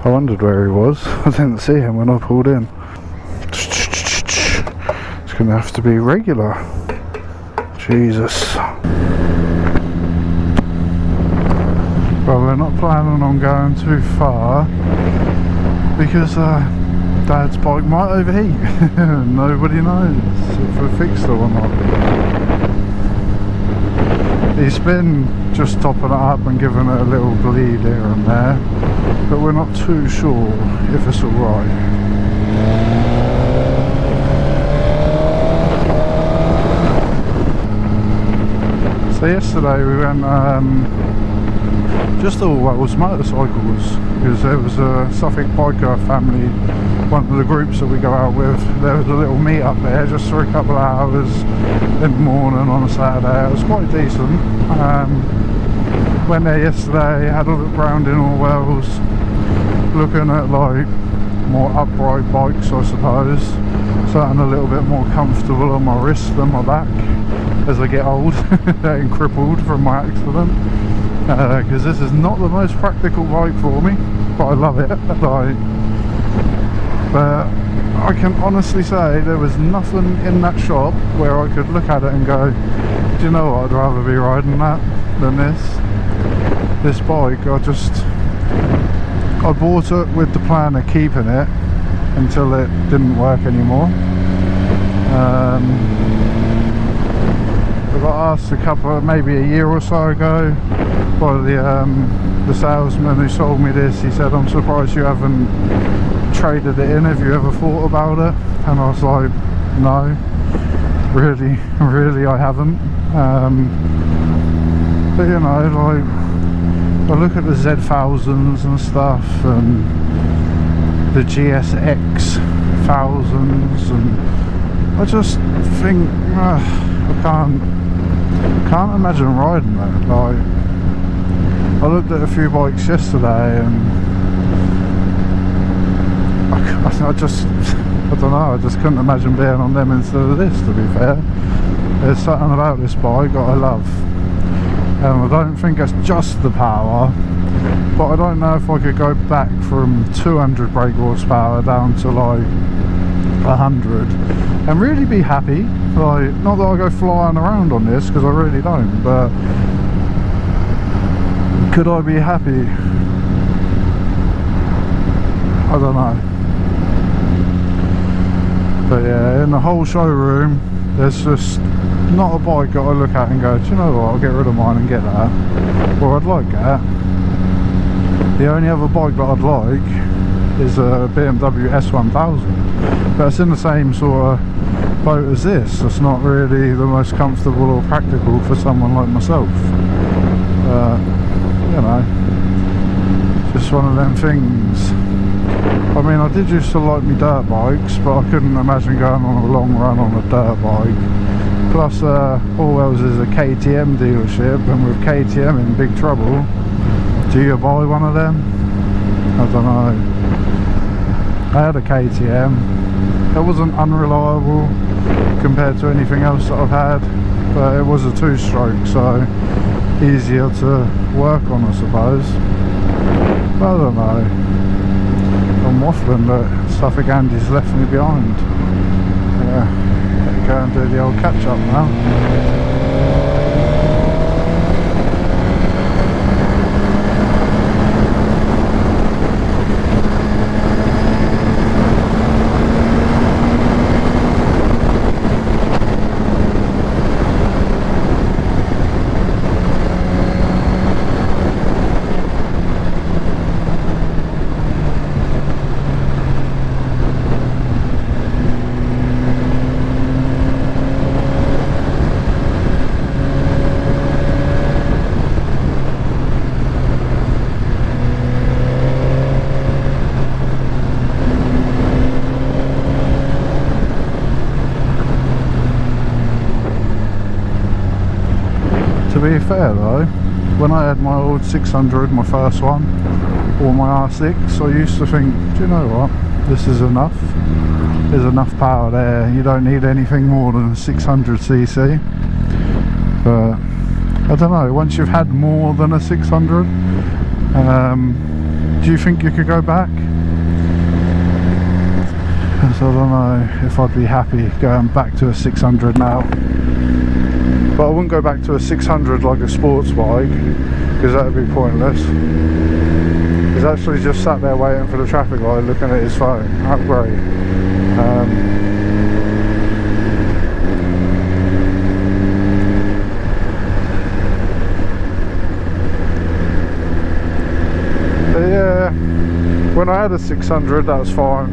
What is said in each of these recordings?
I wondered where he was. I didn't see him when I pulled in. It's gonna have to be regular. Jesus. Well, we're not planning on going too far because Dad's bike might overheat. Nobody knows if we fixed it or not. He's been just topping it up and giving it a little bleed here and there, but we're not too sure if it's alright. So yesterday we went just all Wells motorcycles, because there was a Suffolk biker family, one of the groups that we go out with. There was a little meet up there just for a couple of hours in the morning on a Saturday. It was quite decent. Went there yesterday, had a look round in all Wells, looking at like more upright bikes, I suppose, something a little bit more comfortable on my wrist than my back as I get old and crippled from my accident, because this is not the most practical bike for me, but I love it. But I can honestly say there was nothing in that shop where I could look at it and go, do you know what, I'd rather be riding that than this bike. I bought it with the plan of keeping it until it didn't work anymore. I got asked maybe a year or so ago by the salesman who sold me this. He said, I'm surprised you haven't traded it in, have you ever thought about it? And I was like, no, really I haven't. But you know, like, I look at the Z1000s and stuff, and the GSX 1000s, and I just think I can't imagine riding that. Like, I looked at a few bikes yesterday, and I don't know, I just couldn't imagine being on them instead of this, to be fair. There's something about this bike that I love, and I don't think it's just the power, but I don't know if I could go back from 200 brake horsepower down to like 100 and really be happy. Like, not that I go flying around on this, because I really don't, but could I be happy? I don't know. But yeah, in the whole showroom there's just not a bike that I look at and go, do you know what, I'll get rid of mine and get that, or I'd like that. The only other bike that I'd like is a BMW S1000, but it's in the same sort of boat as this. It's not really the most comfortable or practical for someone like myself. You know, just one of them things. I mean, I did used to like me dirt bikes, but I couldn't imagine going on a long run on a dirt bike. Plus, Allwells is a KTM dealership, and with KTM in big trouble, do you buy one of them? I don't know. I had a KTM. It wasn't unreliable compared to anything else that I've had, but it was a two-stroke, so easier to work on, I suppose. But I don't know. I'm waffling, but Suffolk Andy's left me behind. Yeah, better go and do the old catch-up now. To be fair though, when I had my old 600, my first one, or my R6, I used to think, do you know what, this is enough. There's enough power there, you don't need anything more than a 600cc. But I don't know, once you've had more than a 600, Do you think you could go back? So I don't know if I'd be happy going back to a 600 now. But I wouldn't go back to a 600 like a sports bike, because that would be pointless. He's actually just sat there waiting for the traffic light looking at his phone. How great. But yeah, when I had a 600 that was fine,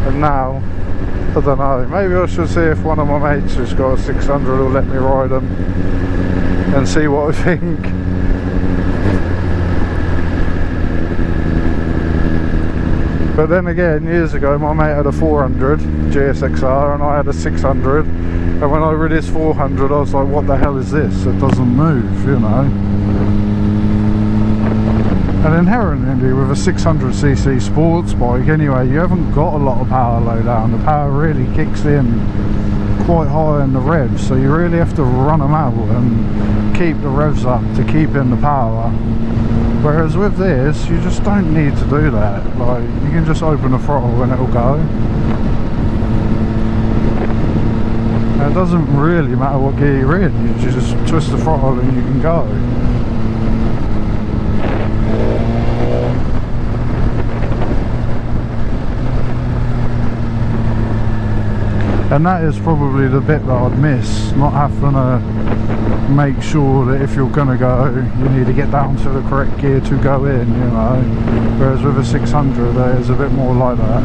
and now I don't know, maybe I should see if one of my mates has got a 600 will let me ride them and see what I think. But then again, years ago my mate had a 400 GSXR and I had a 600, and when I read his 400 I was like, what the hell is this? It doesn't move, you know. And inherently with a 600cc sports bike anyway, you haven't got a lot of power low down. The power really kicks in quite high in the revs, so you really have to run them out and keep the revs up to keep in the power. Whereas with this, you just don't need to do that. Like, you can just open the throttle and it'll go. And it doesn't really matter what gear you're in, you just twist the throttle and you can go. And that is probably the bit that I'd miss, not having to make sure that if you're going to go, you need to get down to the correct gear to go in, you know. Whereas with a 600 there's a bit more like that.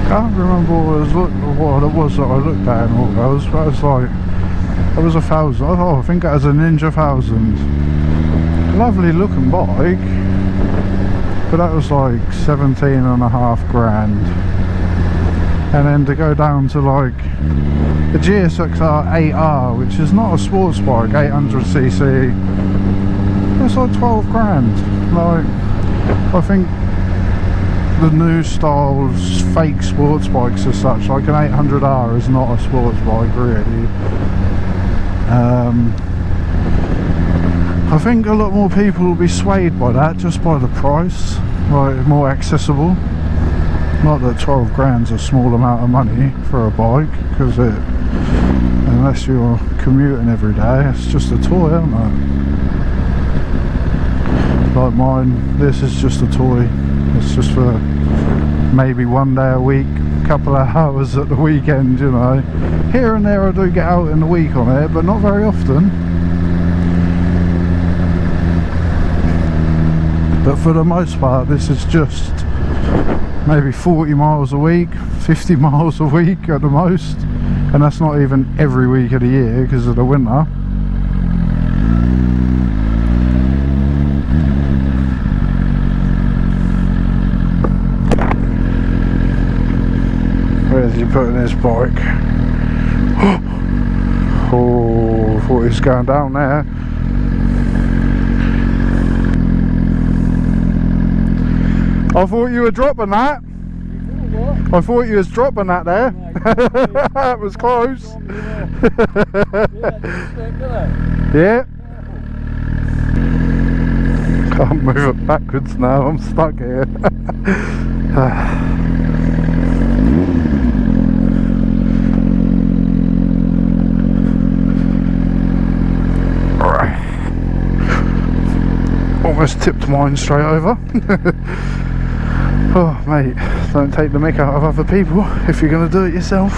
I can't remember what it was that I looked at in August, but it's like, it was 1,000, I think it was a Ninja 1000. Lovely looking bike, but that was like 17.5 grand. And then to go down to like the GSXR 8R, which is not a sports bike, 800cc, it's like 12 grand. Like, I think the new styles fake sports bikes as such, like an 800R is not a sports bike really. I think a lot more people will be swayed by that, just by the price, like more accessible. Not that 12 grand's a small amount of money for a bike, because unless you're commuting every day, it's just a toy, isn't it? Like mine, this is just a toy. It's just for maybe one day a week, couple of hours at the weekend, you know. Here and there I do get out in the week on it, but not very often. But for the most part, this is just maybe 40 miles a week, 50 miles a week at the most, and that's not even every week of the year because of the winter. Where's he putting his bike? Oh, I thought he was going down there. I thought you were dropping that. What? I thought you was dropping that there. That was close. Yeah. Can't move it backwards now, I'm stuck here. Alright. Almost tipped mine straight over. Oh mate, don't take the mick out of other people if you're going to do it yourself.